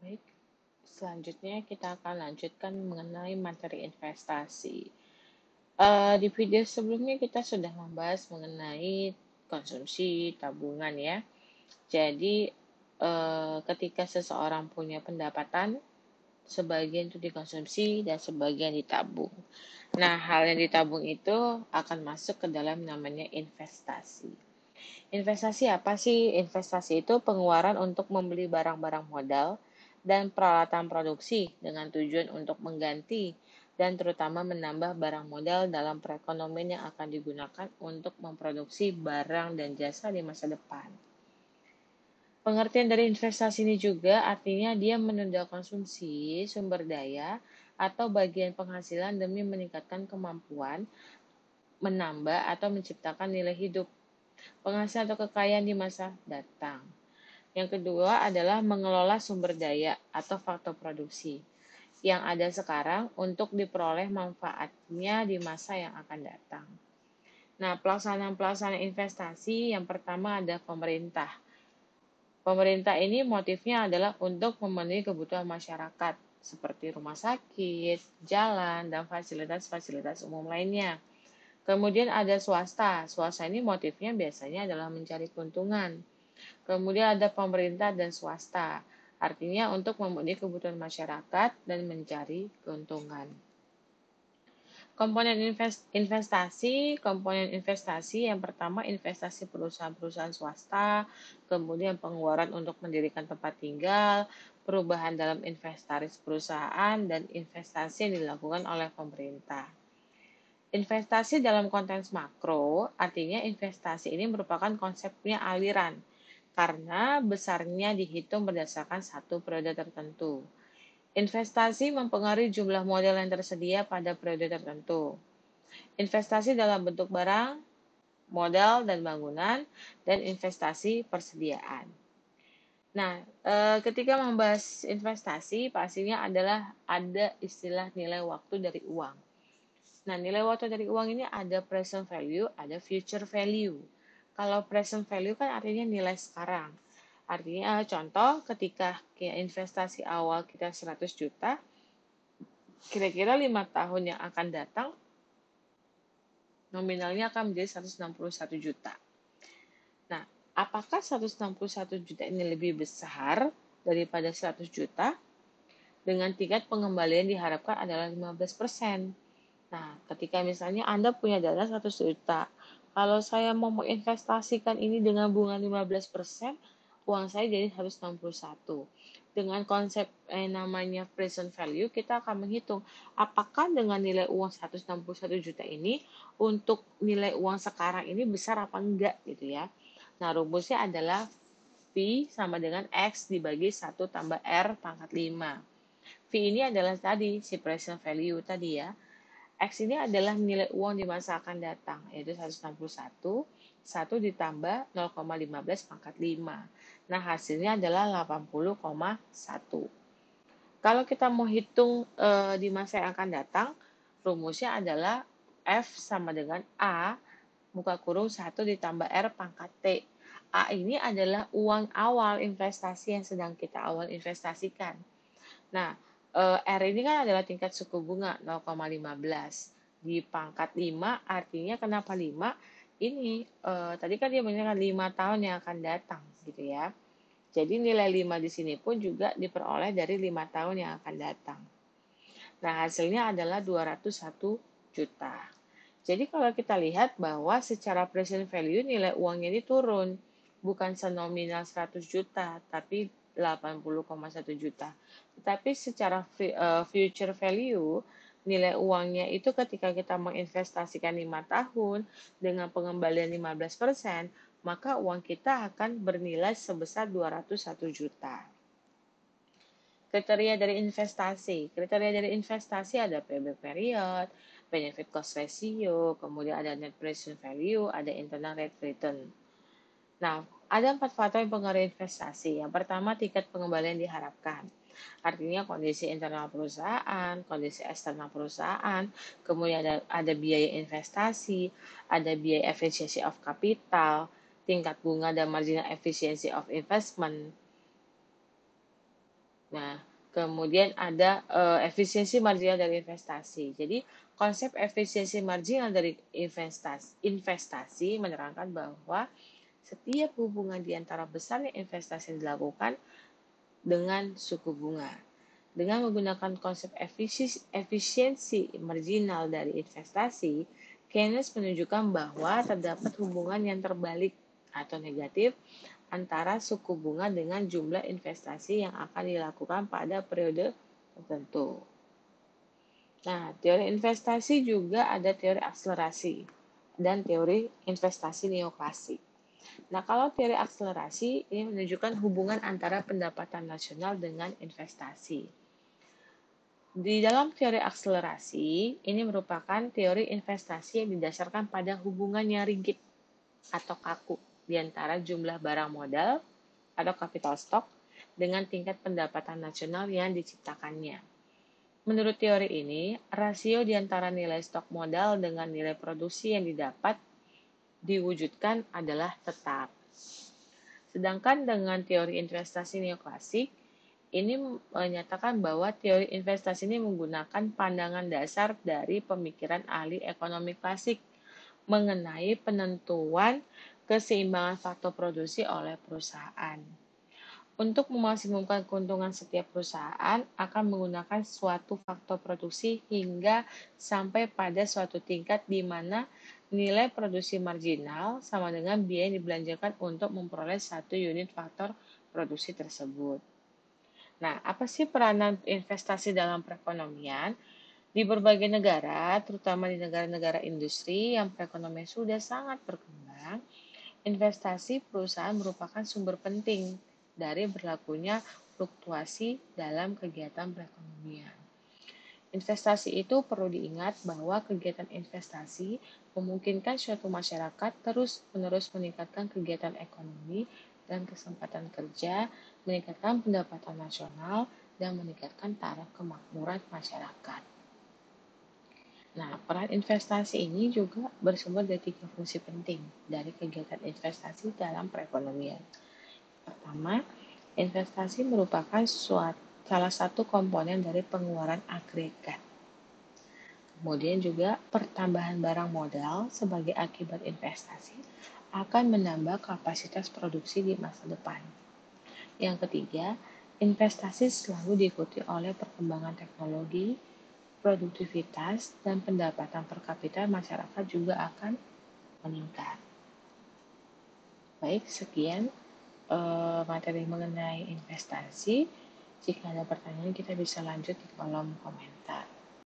Baik, selanjutnya kita akan lanjutkan mengenai materi investasi. Di video sebelumnya kita sudah membahas mengenai konsumsi, tabungan ya. Jadi, ketika seseorang punya pendapatan, sebagian itu dikonsumsi dan sebagian ditabung. Nah, hal yang ditabung itu akan masuk ke dalam namanya investasi. Investasi apa sih? Investasi itu pengeluaran untuk membeli barang-barang modal dan peralatan produksi dengan tujuan untuk mengganti dan terutama menambah barang modal dalam perekonomian yang akan digunakan untuk memproduksi barang dan jasa di masa depan. Pengertian dari investasi ini juga artinya dia menunda konsumsi sumber daya atau bagian penghasilan demi meningkatkan kemampuan, menambah atau menciptakan nilai hidup, penghasilan atau kekayaan di masa datang. Yang kedua adalah mengelola sumber daya atau faktor produksi yang ada sekarang untuk diperoleh manfaatnya di masa yang akan datang. Nah, pelaksanaan investasi yang pertama ada pemerintah. Pemerintah ini motifnya adalah untuk memenuhi kebutuhan masyarakat seperti rumah sakit, jalan, dan fasilitas-fasilitas umum lainnya. Kemudian ada swasta. Swasta ini motifnya biasanya adalah mencari keuntungan. Kemudian ada pemerintah dan swasta, artinya untuk memenuhi kebutuhan masyarakat dan mencari keuntungan. Komponen investasi yang pertama investasi perusahaan-perusahaan swasta, kemudian pengeluaran untuk mendirikan tempat tinggal, perubahan dalam inventaris perusahaan, dan investasi yang dilakukan oleh pemerintah. Investasi dalam konteks makro, artinya investasi ini merupakan konsepnya aliran, karena besarnya dihitung berdasarkan satu periode tertentu. Investasi mempengaruhi jumlah modal yang tersedia pada periode tertentu. Investasi dalam bentuk barang, modal, dan bangunan, dan investasi persediaan. Nah, ketika membahas investasi, pastinya adalah ada istilah nilai waktu dari uang. Nah, nilai waktu dari uang ini ada present value, ada future value. Kalau present value kan artinya nilai sekarang. Artinya contoh ketika investasi awal kita 100 juta, kira-kira 5 tahun yang akan datang nominalnya akan menjadi 161 juta. Nah, apakah 161 juta ini lebih besar daripada 100 juta? Dengan tingkat pengembalian diharapkan adalah 15%. Nah, ketika misalnya Anda punya dana 100 juta, kalau saya mau menginvestasikan ini dengan bunga 15%, uang saya jadi 161. Dengan konsep namanya present value, kita akan menghitung apakah dengan nilai uang 161 juta ini untuk nilai uang sekarang ini besar apa enggak gitu ya. Nah, rumusnya adalah V sama dengan X dibagi 1 tambah R pangkat 5. V ini adalah tadi si present value tadi ya. X ini adalah nilai uang di masa akan datang, yaitu 161, 1 ditambah 0,15 pangkat 5. Nah, hasilnya adalah 80,1. Kalau kita mau hitung di masa yang akan datang, rumusnya adalah F sama dengan A, muka kurung 1 ditambah R pangkat T. A ini adalah uang awal investasi yang sedang kita awal investasikan. Nah, R ini kan adalah tingkat suku bunga 0,15. Di pangkat 5 artinya kenapa 5? Ini tadi kan dia menyatakan 5 tahun yang akan datang gitu ya. Jadi nilai 5 di sini pun juga diperoleh dari 5 tahun yang akan datang. Nah, hasilnya adalah 201 juta. Jadi kalau kita lihat bahwa secara present value nilai uangnya ini turun, bukan senominal 100 juta, tapi 80,1 juta. Tetapi secara future value, nilai uangnya itu ketika kita menginvestasikan 5 tahun dengan pengembalian 15%, maka uang kita akan bernilai sebesar 201 juta. Kriteria dari investasi. Kriteria dari investasi ada payback period, benefit cost ratio, kemudian ada net present value, ada internal rate return. Nah, ada 4 faktor yang mempengaruhi investasi. Yang pertama, tingkat pengembalian diharapkan. Artinya kondisi internal perusahaan, kondisi eksternal perusahaan, kemudian ada biaya investasi, ada biaya efficiency of capital, tingkat bunga dan marginal efficiency of investment. Nah, kemudian ada efisiensi marginal dari investasi. Jadi, konsep efisiensi marginal dari investasi menerangkan bahwa setiap hubungan di antara besarnya investasi yang dilakukan dengan suku bunga. Dengan menggunakan konsep efisiensi marginal dari investasi, Keynes menunjukkan bahwa terdapat hubungan yang terbalik atau negatif antara suku bunga dengan jumlah investasi yang akan dilakukan pada periode tertentu. Nah, teori investasi juga ada teori akselerasi dan teori investasi neoklasik. Nah, kalau teori akselerasi ini menunjukkan hubungan antara pendapatan nasional dengan investasi. Di dalam teori akselerasi, ini merupakan teori investasi yang didasarkan pada hubungan yang rigid atau kaku di antara jumlah barang modal atau capital stock dengan tingkat pendapatan nasional yang diciptakannya. Menurut teori ini, rasio di antara nilai stok modal dengan nilai produksi yang didapat diwujudkan adalah tetap. Sedangkan dengan teori investasi neoklasik, ini menyatakan bahwa teori investasi ini menggunakan pandangan dasar dari pemikiran ahli ekonomi klasik mengenai penentuan keseimbangan faktor produksi oleh perusahaan. Untuk memaksimumkan keuntungan setiap perusahaan akan menggunakan suatu faktor produksi hingga sampai pada suatu tingkat di mana nilai produksi marginal sama dengan biaya yang dibelanjakan untuk memperoleh satu unit faktor produksi tersebut. Nah, apa sih peranan investasi dalam perekonomian? Di berbagai negara, terutama di negara-negara industri yang perekonomian sudah sangat berkembang, investasi perusahaan merupakan sumber penting dari berlakunya fluktuasi dalam kegiatan perekonomian. Investasi itu perlu diingat bahwa kegiatan investasi memungkinkan suatu masyarakat terus-menerus meningkatkan kegiatan ekonomi dan kesempatan kerja, meningkatkan pendapatan nasional, dan meningkatkan taraf kemakmuran masyarakat. Nah, peran investasi ini juga bersumber dari 3 fungsi penting dari kegiatan investasi dalam perekonomian. Pertama, investasi merupakan salah satu komponen dari pengeluaran agregat. Kemudian juga pertambahan barang modal sebagai akibat investasi akan menambah kapasitas produksi di masa depan. Yang ketiga, investasi selalu diikuti oleh perkembangan teknologi, produktivitas, dan pendapatan per kapita masyarakat juga akan meningkat. Baik, sekian materi mengenai investasi. Jika ada pertanyaan, kita bisa lanjut di kolom komentar.